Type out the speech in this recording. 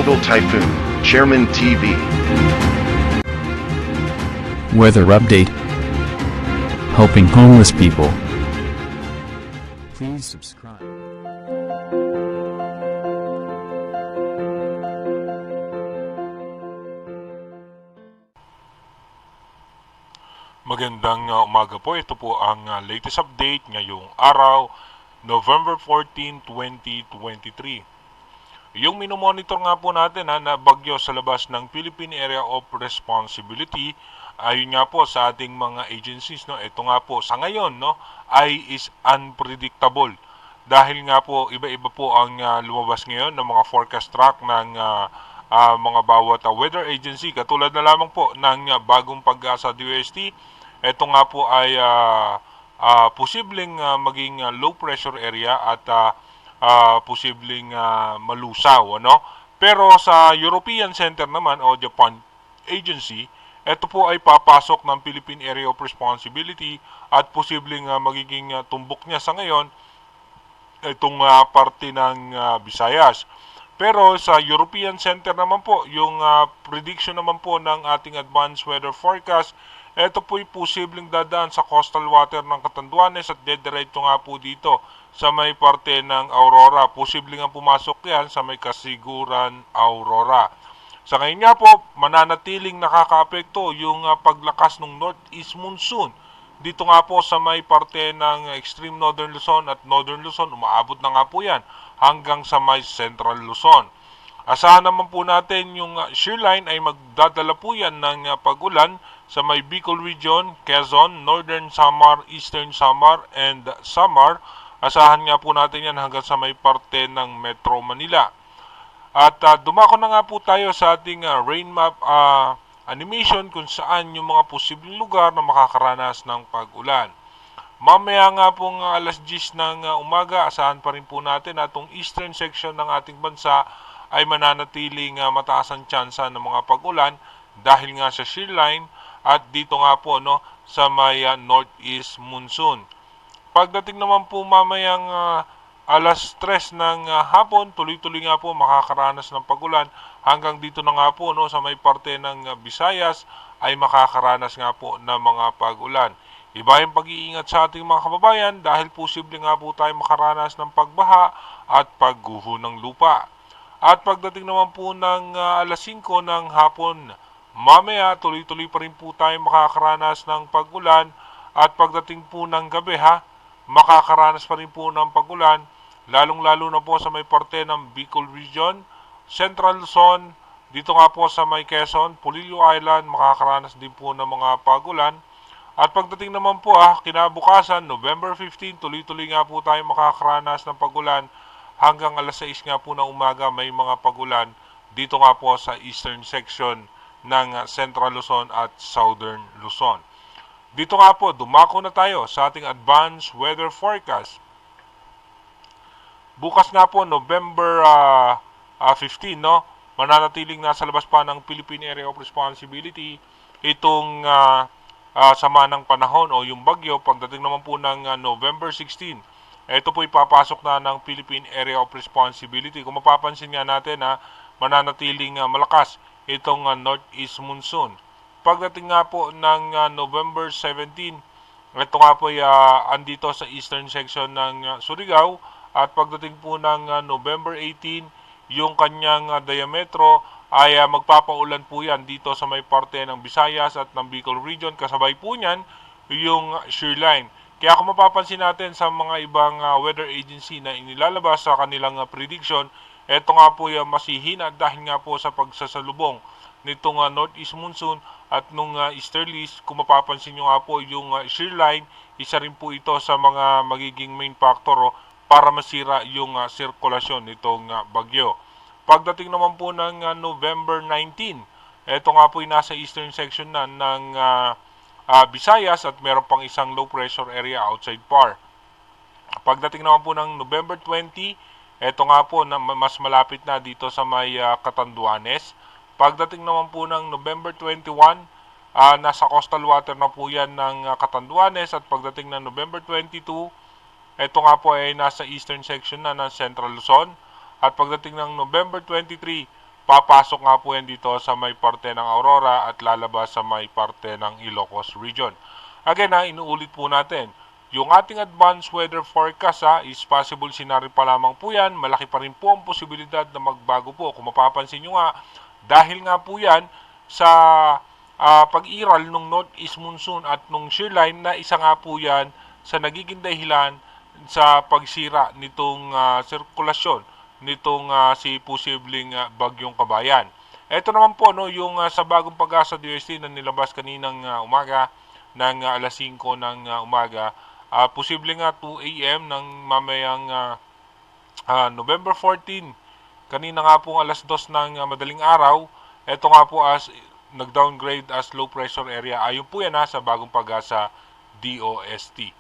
Global Typhoon, Chairman TV. Weather update. Helping homeless people. Please subscribe. Magandang umaga po. Ito po ang latest update ngayong araw, November 14, 2023. Yung minomonitor nga po natin na bagyo sa labas ng Philippine Area of Responsibility, ayun nga po sa ating mga agencies, no, ito nga po sa ngayon, no, ay is unpredictable. Dahil nga po iba-iba po ang lumabas ngayon ng mga forecast track ng mga bawat weather agency, katulad na lamang po ng bagong Pag-asa DOST. Ito nga po ay posibleng maging low pressure area at posibleng malusaw, ano? Pero sa European Center naman o Japan Agency, ito po ay papasok ng Philippine Area of Responsibility at posibleng magiging tumbok niya sa ngayon itong parte ng Visayas. Pero sa European Center naman po, yung prediction naman po ng ating advanced weather forecast, ito po'y posibleng dadaan sa coastal water ng Catanduanes at dediretso nga po dito sa may parte ng Aurora. Posibleng nga pumasok yan sa may Kasiguran, Aurora. Sa ngayon nga po, mananatiling nakakaapekto yung paglakas ng northeast monsoon. Dito nga po sa may parte ng extreme northern Luzon at northern Luzon, umaabot na nga po yan hanggang sa may central Luzon. Asahan naman po natin yung shear line ay magdadala po yan ng pag-ulan sa may Bicol Region, Quezon, Northern Samar, Eastern Samar, and Samar. Asahan nga po natin yan hanggang sa may parte ng Metro Manila. At dumako na nga po tayo sa ating rain map animation kung saan yung mga posibleng lugar na makakaranas ng pag-ulan. Mamaya nga pong alas 10 ng umaga, asahan pa rin po natin na itong eastern section ng ating bansa ay mananatiling mataas ang tsansa ng mga pag-ulan dahil nga sa shear line at dito nga po sa may northeast monsoon. Pagdating naman po mamayang alas 3 ng hapon, tuloy-tuloy nga po makakaranas ng pag-ulan hanggang dito na nga po sa may parte ng Visayas ay makakaranas nga po ng mga pag-ulan. Iba yung pag-iingat sa ating mga kababayan dahil posible nga po tayo makaranas ng pagbaha at pagguho ng lupa. At pagdating naman po ng alas 5 ng hapon, mamaya tuloy-tuloy pa rin po tayo makakaranas ng pag-ulan at pagdating po ng gabi makakaranas pa rin po ng pag-ulan, lalong-lalo na po sa may parte ng Bicol Region, Central Luzon, dito nga po sa may Quezon, Polillo Island, makakaranas din po ng mga pag-ulan. At pagdating naman po kinabukasan, November 15, tuloy-tuloy nga po tayo makakaranas ng pag-ulan hanggang alas 6 nga po ng umaga may mga pag-ulan dito nga po sa eastern section ng Central Luzon at Southern Luzon. Dito nga po, dumako na tayo sa ating advanced weather forecast. Bukas nga po, November 15, mananatiling nasa labas pa ng Philippine Area of Responsibility itong sama ng panahon o yung bagyo. Pagdating naman po ng November 16, ito po ipapasok na ng Philippine Area of Responsibility. Kung mapapansin nga natin mananatiling malakas itong northeast monsoon. Pagdating nga po ng November 17, ito nga po andito sa eastern section ng Surigao. At pagdating po ng November 18, yung kanyang diametro ay magpapaulan po yan dito sa may parte ng Visayas at ng Bicol Region. Kasabay po niyan yung shear line. Kaya kung mapapansin natin sa mga ibang weather agency na inilalabas sa kanilang prediction, ito nga po yung masihina dahil nga po sa pagsasalubong nitong northeast monsoon at nung easterlies. Kung mapapansin nyo nga po yung shear line, isa rin po ito sa mga magiging main factor para masira yung sirkulasyon nitong bagyo. Pagdating naman po ng November 19, ito nga po yung nasa eastern section na ng Visayas at meron pang isang low pressure area outside PAR. Pagdating naman po ng November 20, ito nga po na mas malapit na dito sa may Catanduanes. Pagdating naman po ng November 21, nasa coastal water na po yan ng Catanduanes. At pagdating ng November 22, ito nga po ay nasa eastern section na ng Central Luzon. At pagdating ng November 23, papasok nga po yan dito sa may parte ng Aurora at lalabas sa may parte ng Ilocos Region. Again inuulit po natin, yung ating advanced weather forecast is possible scenario pa lamang po yan. Malaki pa rin po ang posibilidad na magbago po. Kung mapapansin nyo nga, dahil nga po yan sa pag-iral ng northeast monsoon at nung shear line na isa nga po yan sa nagiging dahilan sa pagsira nitong sirkulasyon nitong si posibleng bagyong Kabayan. Ito naman po yung sa bagong pag-asa DOST na nilabas kaninang umaga ng alas 5 ng umaga. Posible nga 2 AM ng mamayang November 14. Kanina nga po alas 2 ng madaling araw. Ito nga po as nag-downgrade as low pressure area. Ayon po yan sa bagong pag-asa DOST.